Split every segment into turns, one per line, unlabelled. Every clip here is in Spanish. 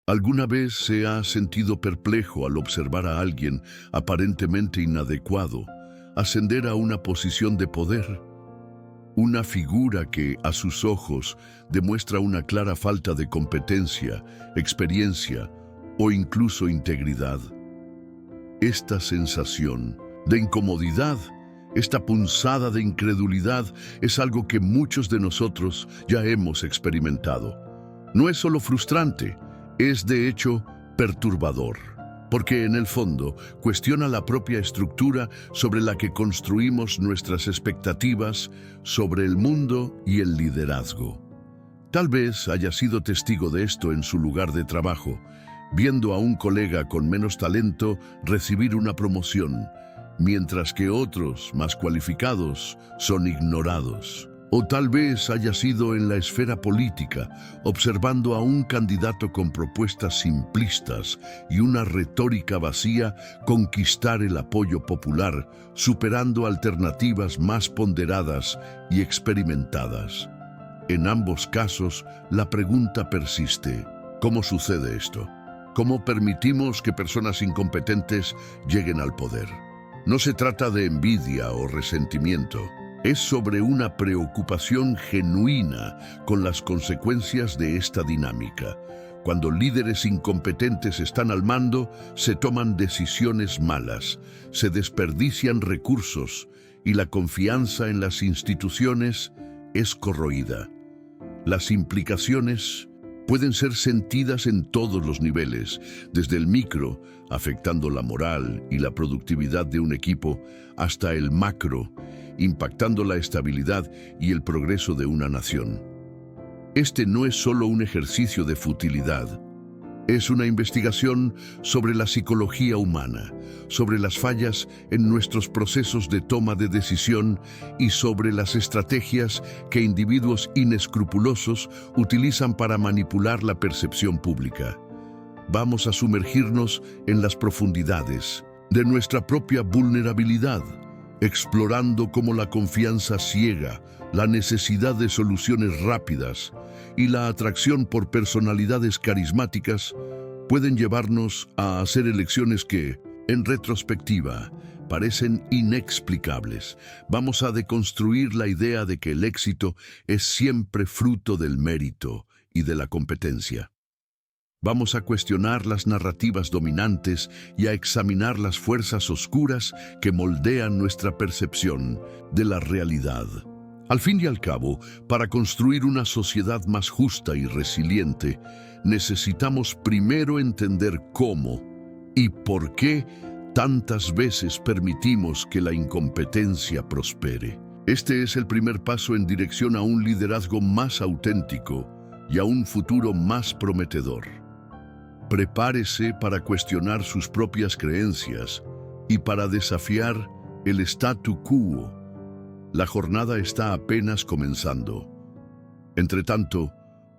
¿Alguna vez se ha sentido perplejo al observar a alguien aparentemente inadecuado ascender a una posición de poder? Una figura que, a sus ojos, demuestra una clara falta de competencia, experiencia o incluso integridad. Esta sensación de incomodidad, esta punzada de incredulidad, es algo que muchos de nosotros ya hemos experimentado. No es solo frustrante, es de hecho perturbador, porque en el fondo cuestiona la propia estructura sobre la que construimos nuestras expectativas sobre el mundo y el liderazgo. Tal vez haya sido testigo de esto en su lugar de trabajo, viendo a un colega con menos talento recibir una promoción, mientras que otros, más cualificados, son ignorados. O tal vez haya sido en la esfera política, observando a un candidato con propuestas simplistas y una retórica vacía conquistar el apoyo popular, superando alternativas más ponderadas y experimentadas. En ambos casos, la pregunta persiste: ¿cómo sucede esto? ¿Cómo permitimos que personas incompetentes lleguen al poder? No se trata de envidia o resentimiento. Es sobre una preocupación genuina con las consecuencias de esta dinámica. Cuando líderes incompetentes están al mando, se toman decisiones malas, se desperdician recursos y la confianza en las instituciones es corroída. Las implicaciones pueden ser sentidas en todos los niveles, desde el micro, afectando la moral y la productividad de un equipo, hasta el macro, impactando la estabilidad y el progreso de una nación. Este no es solo un ejercicio de futilidad, es una investigación sobre la psicología humana, sobre las fallas en nuestros procesos de toma de decisión y sobre las estrategias que individuos inescrupulosos utilizan para manipular la percepción pública. Vamos a sumergirnos en las profundidades de nuestra propia vulnerabilidad, explorando cómo la confianza ciega, la necesidad de soluciones rápidas y la atracción por personalidades carismáticas pueden llevarnos a hacer elecciones que, en retrospectiva, parecen inexplicables. Vamos a deconstruir la idea de que el éxito es siempre fruto del mérito y de la competencia. Vamos a cuestionar las narrativas dominantes y a examinar las fuerzas oscuras que moldean nuestra percepción de la realidad. Al fin y al cabo, para construir una sociedad más justa y resiliente, necesitamos primero entender cómo y por qué tantas veces permitimos que la incompetencia prospere. Este es el primer paso en dirección a un liderazgo más auténtico y a un futuro más prometedor. Prepárese para cuestionar sus propias creencias y para desafiar el statu quo. La jornada está apenas comenzando. Entretanto,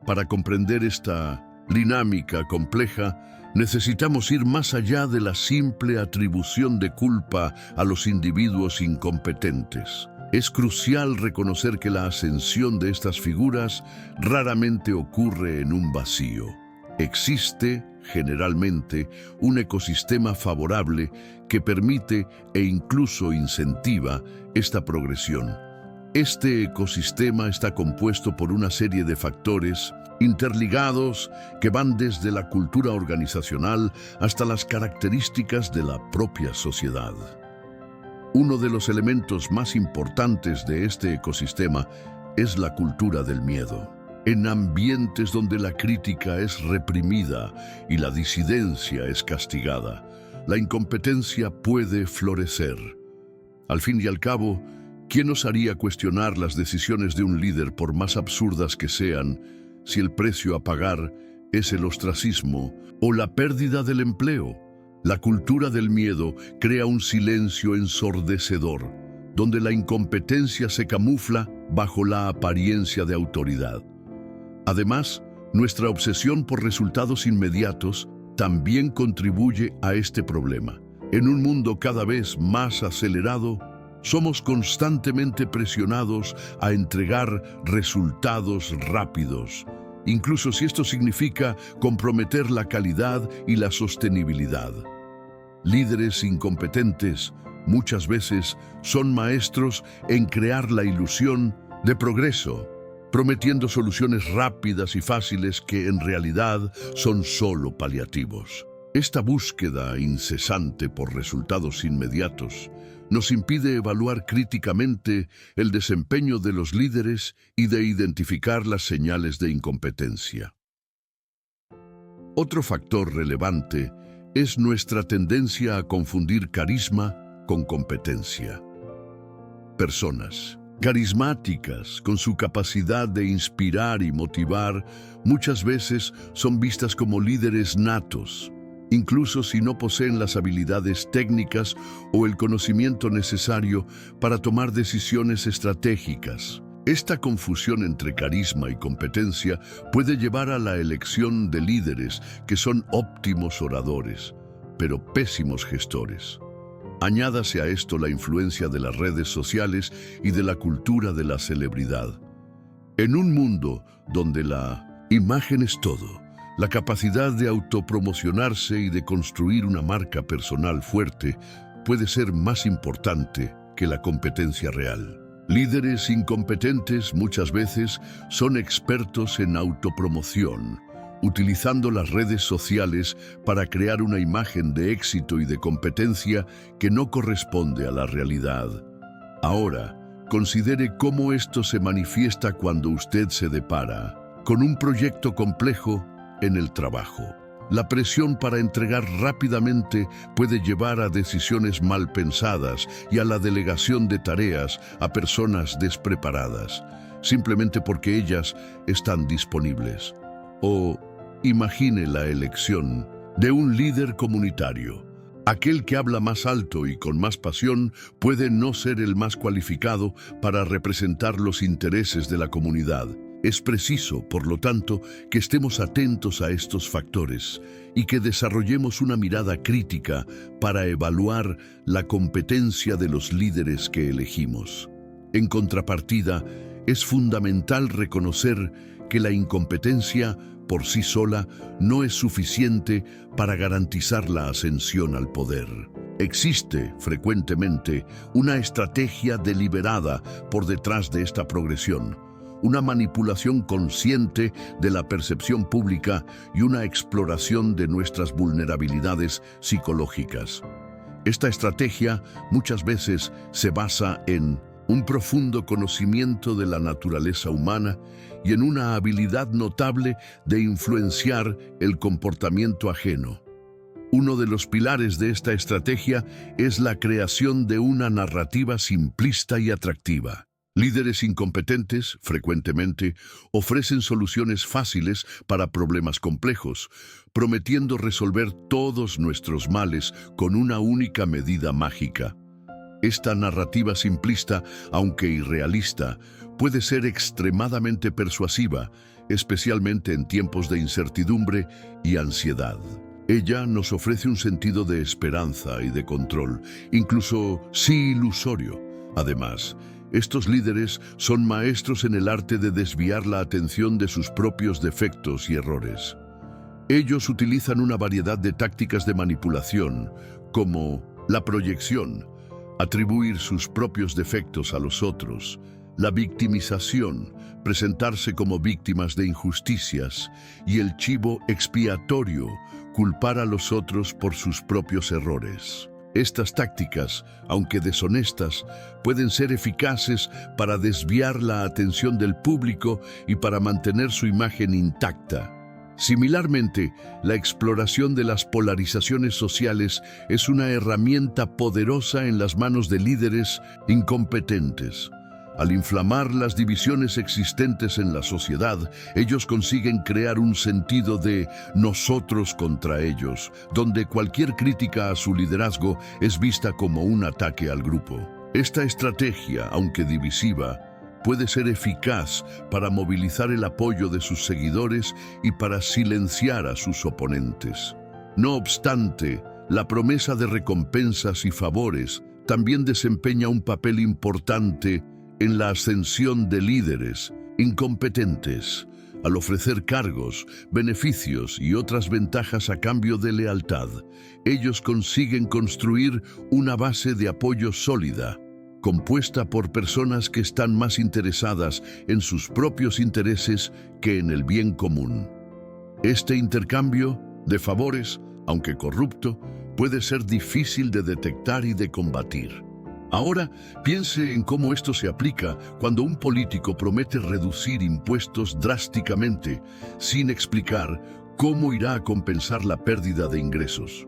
para comprender esta dinámica compleja, necesitamos ir más allá de la simple atribución de culpa a los individuos incompetentes. Es crucial reconocer que la ascensión de estas figuras raramente ocurre en un vacío. Existe, generalmente, un ecosistema favorable que permite e incluso incentiva esta progresión. Este ecosistema está compuesto por una serie de factores interligados que van desde la cultura organizacional hasta las características de la propia sociedad. Uno de los elementos más importantes de este ecosistema es la cultura del miedo. En ambientes donde la crítica es reprimida y la disidencia es castigada, la incompetencia puede florecer. Al fin y al cabo, ¿quién osaría cuestionar las decisiones de un líder por más absurdas que sean, si el precio a pagar es el ostracismo o la pérdida del empleo? La cultura del miedo crea un silencio ensordecedor, donde la incompetencia se camufla bajo la apariencia de autoridad. Además, nuestra obsesión por resultados inmediatos también contribuye a este problema. En un mundo cada vez más acelerado, somos constantemente presionados a entregar resultados rápidos, incluso si esto significa comprometer la calidad y la sostenibilidad. Líderes incompetentes muchas veces son maestros en crear la ilusión de progreso, prometiendo soluciones rápidas y fáciles que en realidad son solo paliativos. Esta búsqueda incesante por resultados inmediatos nos impide evaluar críticamente el desempeño de los líderes y de identificar las señales de incompetencia. Otro factor relevante es nuestra tendencia a confundir carisma con competencia. Personas carismáticas, con su capacidad de inspirar y motivar, muchas veces son vistas como líderes natos, incluso si no poseen las habilidades técnicas o el conocimiento necesario para tomar decisiones estratégicas. Esta confusión entre carisma y competencia puede llevar a la elección de líderes que son óptimos oradores, pero pésimos gestores. Añádase a esto la influencia de las redes sociales y de la cultura de la celebridad. En un mundo donde la imagen es todo, la capacidad de autopromocionarse y de construir una marca personal fuerte puede ser más importante que la competencia real. Líderes incompetentes muchas veces son expertos en autopromoción, utilizando las redes sociales para crear una imagen de éxito y de competencia que no corresponde a la realidad. Ahora, considere cómo esto se manifiesta cuando usted se depara con un proyecto complejo en el trabajo. La presión para entregar rápidamente puede llevar a decisiones mal pensadas y a la delegación de tareas a personas despreparadas, simplemente porque ellas están disponibles. O imagine la elección de un líder comunitario. Aquel que habla más alto y con más pasión puede no ser el más cualificado para representar los intereses de la comunidad. Es preciso, por lo tanto, que estemos atentos a estos factores y que desarrollemos una mirada crítica para evaluar la competencia de los líderes que elegimos. En contrapartida, es fundamental reconocer que la incompetencia por sí sola no es suficiente para garantizar la ascensión al poder. Existe, frecuentemente, una estrategia deliberada por detrás de esta progresión, una manipulación consciente de la percepción pública y una exploración de nuestras vulnerabilidades psicológicas. Esta estrategia muchas veces se basa en un profundo conocimiento de la naturaleza humana y en una habilidad notable de influenciar el comportamiento ajeno. Uno de los pilares de esta estrategia es la creación de una narrativa simplista y atractiva. Líderes incompetentes, frecuentemente, ofrecen soluciones fáciles para problemas complejos, prometiendo resolver todos nuestros males con una única medida mágica. Esta narrativa simplista, aunque irrealista, puede ser extremadamente persuasiva, especialmente en tiempos de incertidumbre y ansiedad. Ella nos ofrece un sentido de esperanza y de control, incluso si ilusorio. Además, estos líderes son maestros en el arte de desviar la atención de sus propios defectos y errores. Ellos utilizan una variedad de tácticas de manipulación, como la proyección, atribuir sus propios defectos a los otros, la victimización, presentarse como víctimas de injusticias, y el chivo expiatorio, culpar a los otros por sus propios errores. Estas tácticas, aunque deshonestas, pueden ser eficaces para desviar la atención del público y para mantener su imagen intacta. Similarmente, la exploración de las polarizaciones sociales es una herramienta poderosa en las manos de líderes incompetentes. Al inflamar las divisiones existentes en la sociedad, ellos consiguen crear un sentido de nosotros contra ellos, donde cualquier crítica a su liderazgo es vista como un ataque al grupo. Esta estrategia, aunque divisiva, puede ser eficaz para movilizar el apoyo de sus seguidores y para silenciar a sus oponentes. No obstante, la promesa de recompensas y favores también desempeña un papel importante en la ascensión de líderes incompetentes. al ofrecer cargos, beneficios y otras ventajas a cambio de lealtad, ellos consiguen construir una base de apoyo sólida, compuesta por personas que están más interesadas en sus propios intereses que en el bien común. Este intercambio de favores, aunque corrupto, puede ser difícil de detectar y de combatir. Ahora, piense en cómo esto se aplica cuando un político promete reducir impuestos drásticamente, sin explicar cómo irá a compensar la pérdida de ingresos.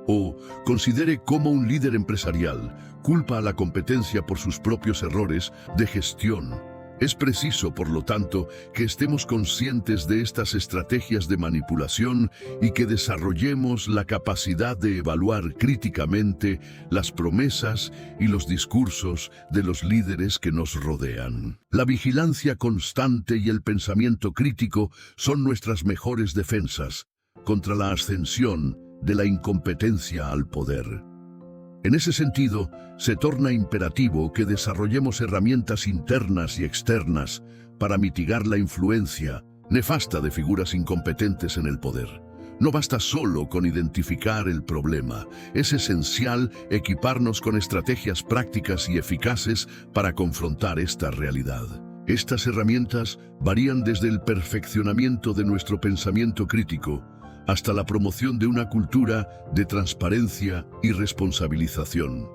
O considere cómo un líder empresarial culpa a la competencia por sus propios errores de gestión. Es preciso, por lo tanto, que estemos conscientes de estas estrategias de manipulación y que desarrollemos la capacidad de evaluar críticamente las promesas y los discursos de los líderes que nos rodean. La vigilancia constante y el pensamiento crítico son nuestras mejores defensas contra la ascensión de la incompetencia al poder. En ese sentido, se torna imperativo que desarrollemos herramientas internas y externas para mitigar la influencia nefasta de figuras incompetentes en el poder. No basta solo con identificar el problema, es esencial equiparnos con estrategias prácticas y eficaces para confrontar esta realidad. Estas herramientas varían desde el perfeccionamiento de nuestro pensamiento crítico hasta la promoción de una cultura de transparencia y responsabilización.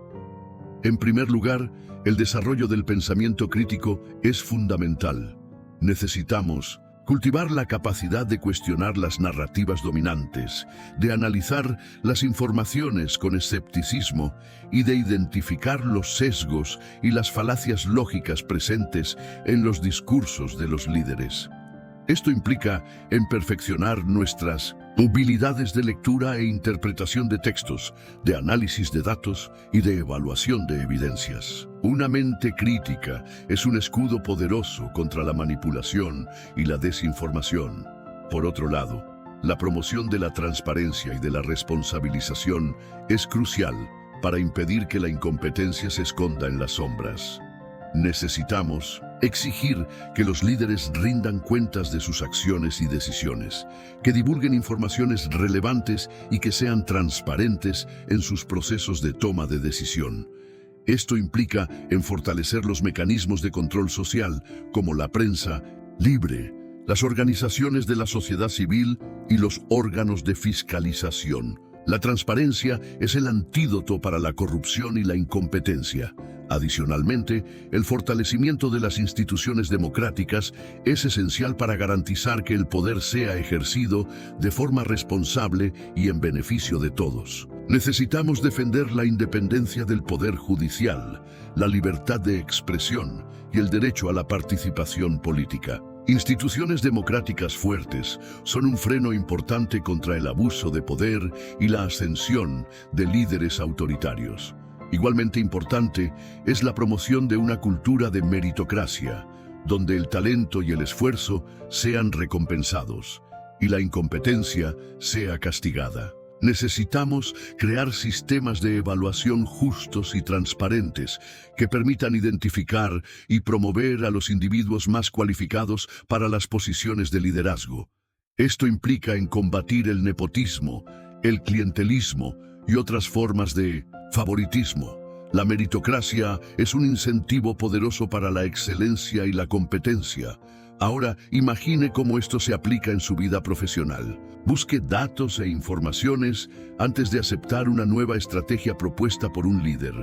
En primer lugar, el desarrollo del pensamiento crítico es fundamental. Necesitamos cultivar la capacidad de cuestionar las narrativas dominantes, de analizar las informaciones con escepticismo y de identificar los sesgos y las falacias lógicas presentes en los discursos de los líderes. Esto implica en perfeccionar nuestras habilidades de lectura e interpretación de textos, de análisis de datos y de evaluación de evidencias. Una mente crítica es un escudo poderoso contra la manipulación y la desinformación. Por otro lado, la promoción de la transparencia y de la responsabilización es crucial para impedir que la incompetencia se esconda en las sombras. Necesitamos exigir que los líderes rindan cuentas de sus acciones y decisiones, que divulguen informaciones relevantes y que sean transparentes en sus procesos de toma de decisión. Esto implica en fortalecer los mecanismos de control social, como la prensa libre, las organizaciones de la sociedad civil y los órganos de fiscalización. La transparencia es el antídoto para la corrupción y la incompetencia. Adicionalmente, el fortalecimiento de las instituciones democráticas es esencial para garantizar que el poder sea ejercido de forma responsable y en beneficio de todos. Necesitamos defender la independencia del poder judicial, la libertad de expresión y el derecho a la participación política. Instituciones democráticas fuertes son un freno importante contra el abuso de poder y la ascensión de líderes autoritarios. Igualmente importante es la promoción de una cultura de meritocracia, donde el talento y el esfuerzo sean recompensados y la incompetencia sea castigada. Necesitamos crear sistemas de evaluación justos y transparentes que permitan identificar y promover a los individuos más cualificados para las posiciones de liderazgo. Esto implica en combatir el nepotismo, el clientelismo y otras formas de favoritismo. La meritocracia es un incentivo poderoso para la excelencia y la competencia. Ahora, imagine cómo esto se aplica en su vida profesional. Busque datos e informaciones antes de aceptar una nueva estrategia propuesta por un líder.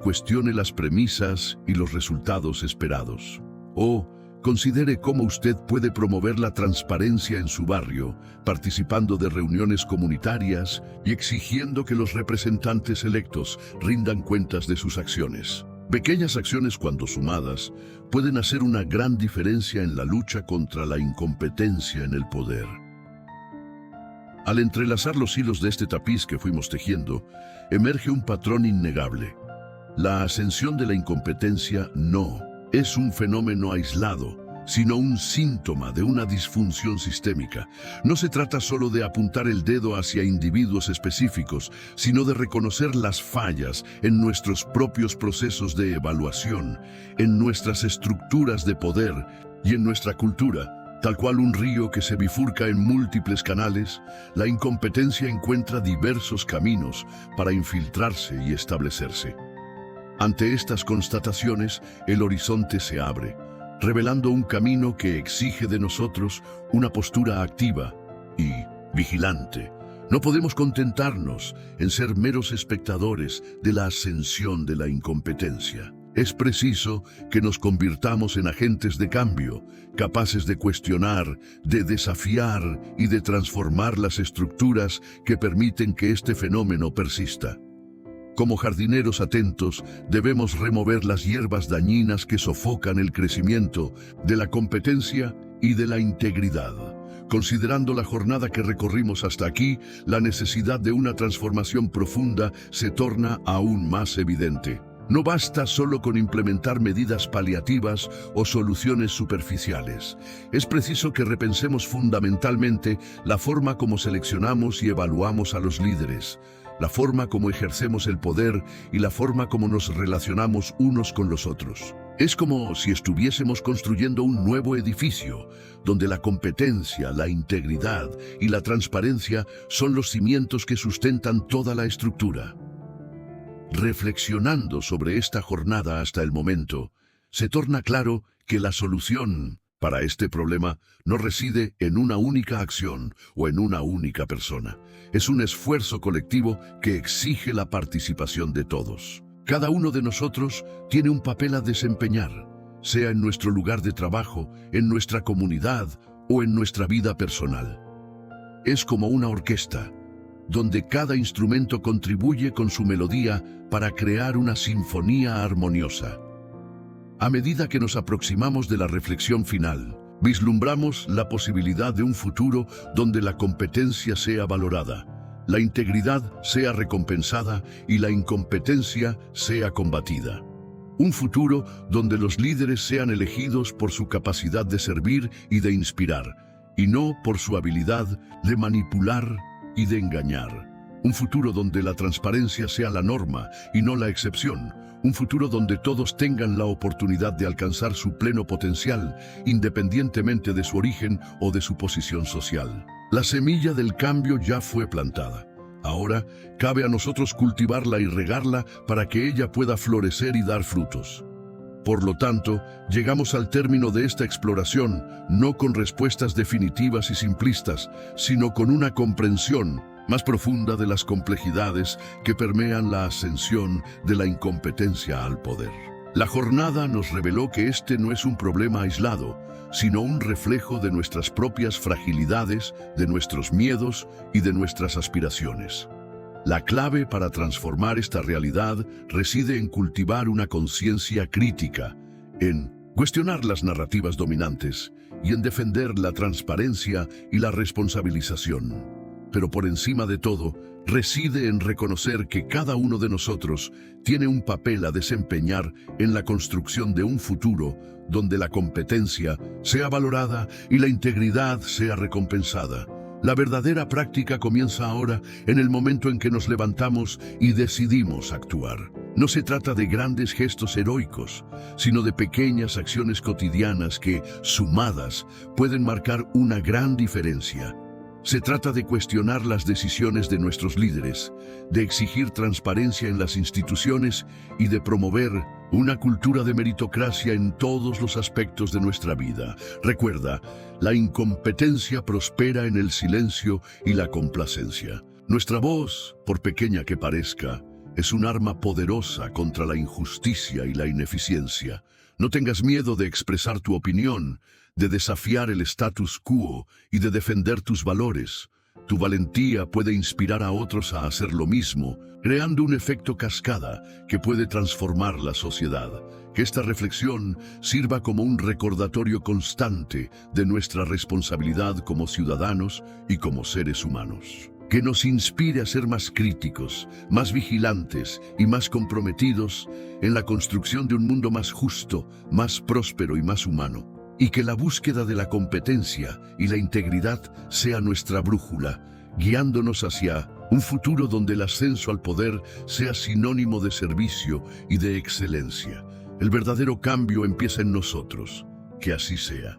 Cuestione las premisas y los resultados esperados. O considere cómo usted puede promover la transparencia en su barrio, participando de reuniones comunitarias y exigiendo que los representantes electos rindan cuentas de sus acciones. Pequeñas acciones, cuando sumadas, pueden hacer una gran diferencia en la lucha contra la incompetencia en el poder. Al entrelazar los hilos de este tapiz que fuimos tejiendo, emerge un patrón innegable. La ascensión de la incompetencia no es un fenómeno aislado, sino un síntoma de una disfunción sistémica. No se trata solo de apuntar el dedo hacia individuos específicos, sino de reconocer las fallas en nuestros propios procesos de evaluación, en nuestras estructuras de poder y en nuestra cultura. Tal cual un río que se bifurca en múltiples canales, la incompetencia encuentra diversos caminos para infiltrarse y establecerse. Ante estas constataciones, el horizonte se abre, revelando un camino que exige de nosotros una postura activa y vigilante. No podemos contentarnos en ser meros espectadores de la ascensión de la incompetencia. Es preciso que nos convirtamos en agentes de cambio, capaces de cuestionar, de desafiar y de transformar las estructuras que permiten que este fenómeno persista. Como jardineros atentos, debemos remover las hierbas dañinas que sofocan el crecimiento de la competencia y de la integridad. Considerando la jornada que recorrimos hasta aquí, la necesidad de una transformación profunda se torna aún más evidente. No basta solo con implementar medidas paliativas o soluciones superficiales. Es preciso que repensemos fundamentalmente la forma como seleccionamos y evaluamos a los líderes, la forma como ejercemos el poder y la forma como nos relacionamos unos con los otros. Es como si estuviésemos construyendo un nuevo edificio, donde la competencia, la integridad y la transparencia son los cimientos que sustentan toda la estructura. Reflexionando sobre esta jornada hasta el momento, se torna claro que la solución para este problema no reside en una única acción o en una única persona. Es un esfuerzo colectivo que exige la participación de todos. Cada uno de nosotros tiene un papel a desempeñar, sea en nuestro lugar de trabajo, en nuestra comunidad o en nuestra vida personal. Es como una orquesta, donde cada instrumento contribuye con su melodía para crear una sinfonía armoniosa. A medida que nos aproximamos de la reflexión final, vislumbramos la posibilidad de un futuro donde la competencia sea valorada, la integridad sea recompensada y la incompetencia sea combatida. Un futuro donde los líderes sean elegidos por su capacidad de servir y de inspirar, y no por su habilidad de manipular y de engañar. Un futuro donde la transparencia sea la norma y no la excepción. Un futuro donde todos tengan la oportunidad de alcanzar su pleno potencial, independientemente de su origen o de su posición social. La semilla del cambio ya fue plantada. Ahora cabe a nosotros cultivarla y regarla para que ella pueda florecer y dar frutos. Por lo tanto, llegamos al término de esta exploración no con respuestas definitivas y simplistas, sino con una comprensión más profunda de las complejidades que permean la ascensión de la incompetencia al poder. La jornada nos reveló que este no es un problema aislado, sino un reflejo de nuestras propias fragilidades, de nuestros miedos y de nuestras aspiraciones. La clave para transformar esta realidad reside en cultivar una conciencia crítica, en cuestionar las narrativas dominantes y en defender la transparencia y la responsabilización. Pero por encima de todo, reside en reconocer que cada uno de nosotros tiene un papel a desempeñar en la construcción de un futuro donde la competencia sea valorada y la integridad sea recompensada. La verdadera práctica comienza ahora, en el momento en que nos levantamos y decidimos actuar. No se trata de grandes gestos heroicos, sino de pequeñas acciones cotidianas que, sumadas, pueden marcar una gran diferencia. Se trata de cuestionar las decisiones de nuestros líderes, de exigir transparencia en las instituciones y de promover una cultura de meritocracia en todos los aspectos de nuestra vida. Recuerda, la incompetencia prospera en el silencio y la complacencia. Nuestra voz, por pequeña que parezca, es un arma poderosa contra la injusticia y la ineficiencia. No tengas miedo de expresar tu opinión, de desafiar el status quo y de defender tus valores. Tu valentía puede inspirar a otros a hacer lo mismo, creando un efecto cascada que puede transformar la sociedad. Que esta reflexión sirva como un recordatorio constante de nuestra responsabilidad como ciudadanos y como seres humanos. Que nos inspire a ser más críticos, más vigilantes y más comprometidos en la construcción de un mundo más justo, más próspero y más humano. Y que la búsqueda de la competencia y la integridad sea nuestra brújula, guiándonos hacia un futuro donde el ascenso al poder sea sinónimo de servicio y de excelencia. El verdadero cambio empieza en nosotros. Que así sea.